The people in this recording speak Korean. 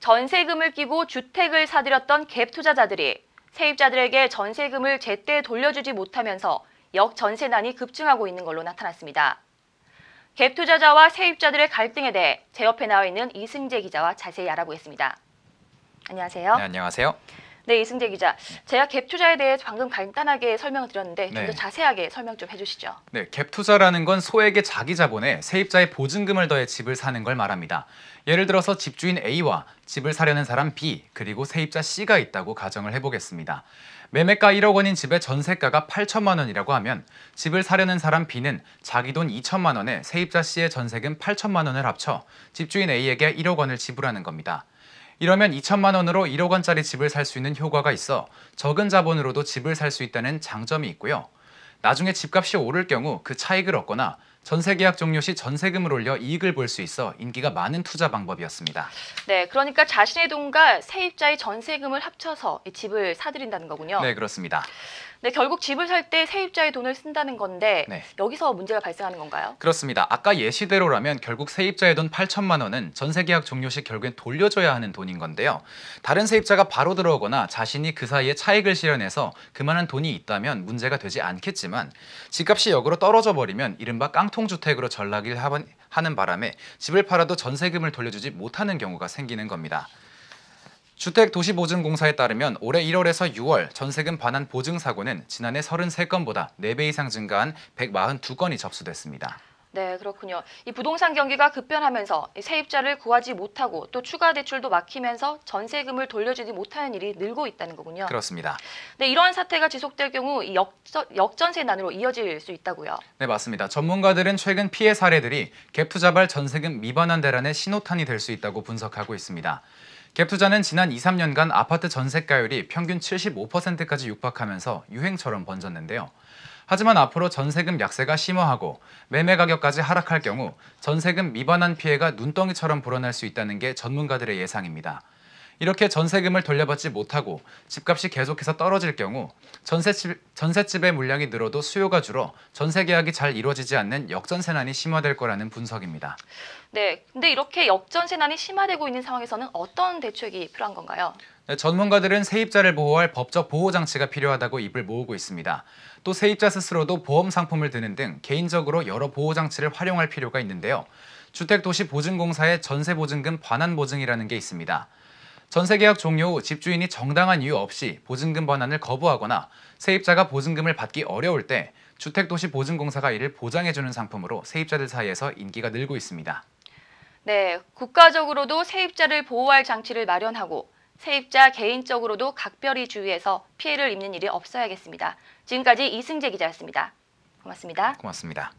전세금을 끼고 주택을 사들였던 갭 투자자들이 세입자들에게 전세금을 제때 돌려주지 못하면서 역전세난이 급증하고 있는 걸로 나타났습니다. 갭 투자자와 세입자들의 갈등에 대해 제 옆에 나와 있는 이승재 기자와 자세히 알아보겠습니다. 안녕하세요. 네, 안녕하세요. 네, 이승재 기자. 제가 갭 투자에 대해 방금 간단하게 설명을 드렸는데 좀 더 네. 자세하게 설명 좀 해주시죠. 네, 갭 투자라는 건 소액의 자기 자본에 세입자의 보증금을 더해 집을 사는 걸 말합니다. 예를 들어서 집주인 A와 집을 사려는 사람 B, 그리고 세입자 C가 있다고 가정을 해보겠습니다. 매매가 1억 원인 집의 전세가가 8천만 원이라고 하면 집을 사려는 사람 B는 자기 돈 2천만 원에 세입자 C의 전세금 8천만 원을 합쳐 집주인 A에게 1억 원을 지불하는 겁니다. 이러면 2천만 원으로 1억 원짜리 집을 살 수 있는 효과가 있어 적은 자본으로도 집을 살 수 있다는 장점이 있고요. 나중에 집값이 오를 경우 그 차익을 얻거나 전세계약 종료 시 전세금을 올려 이익을 볼 수 있어 인기가 많은 투자 방법이었습니다. 네, 그러니까 자신의 돈과 세입자의 전세금을 합쳐서 이 집을 사들인다는 거군요. 네, 그렇습니다. 네, 결국 집을 살 때 세입자의 돈을 쓴다는 건데 네. 여기서 문제가 발생하는 건가요? 그렇습니다. 아까 예시대로라면 결국 세입자의 돈 8천만 원은 전세계약 종료 시 결국엔 돌려줘야 하는 돈인 건데요. 다른 세입자가 바로 들어오거나 자신이 그 사이에 차익을 실현해서 그만한 돈이 있다면 문제가 되지 않겠지만 집값이 역으로 떨어져 버리면 이른바 깡통주택으로 전락을 하는 바람에 집을 팔아도 전세금을 돌려주지 못하는 경우가 생기는 겁니다. 주택도시보증공사에 따르면 올해 1월에서 6월 전세금 반환 보증 사고는 지난해 33건보다 4배 이상 증가한 142건이 접수됐습니다. 네, 그렇군요. 이 부동산 경기가 급변하면서 세입자를 구하지 못하고 또 추가 대출도 막히면서 전세금을 돌려주지 못하는 일이 늘고 있다는 거군요. 그렇습니다. 네, 이러한 사태가 지속될 경우 이 역전세난으로 이어질 수 있다고요. 네, 맞습니다. 전문가들은 최근 피해 사례들이 갭투자발 전세금 미반환 대란의 신호탄이 될 수 있다고 분석하고 있습니다. 갭투자는 지난 2, 3년간 아파트 전세가율이 평균 75%까지 육박하면서 유행처럼 번졌는데요. 하지만 앞으로 전세금 약세가 심화하고 매매 가격까지 하락할 경우 전세금 미반환 피해가 눈덩이처럼 불어날 수 있다는 게 전문가들의 예상입니다. 이렇게 전세금을 돌려받지 못하고 집값이 계속해서 떨어질 경우 전셋집의 물량이 늘어도 수요가 줄어 전세 계약이 잘 이루어지지 않는 역전세난이 심화될 거라는 분석입니다. 네, 근데 이렇게 역전세난이 심화되고 있는 상황에서는 어떤 대책이 필요한 건가요? 네, 전문가들은 세입자를 보호할 법적 보호장치가 필요하다고 입을 모으고 있습니다. 또 세입자 스스로도 보험 상품을 드는 등 개인적으로 여러 보호장치를 활용할 필요가 있는데요. 주택도시보증공사의 전세보증금 반환보증이라는 게 있습니다. 전세계약 종료 후 집주인이 정당한 이유 없이 보증금 반환을 거부하거나 세입자가 보증금을 받기 어려울 때 주택도시보증공사가 이를 보장해주는 상품으로 세입자들 사이에서 인기가 늘고 있습니다. 네, 국가적으로도 세입자를 보호할 장치를 마련하고 세입자 개인적으로도 각별히 주의해서 피해를 입는 일이 없어야겠습니다. 지금까지 이승재 기자였습니다. 고맙습니다. 고맙습니다.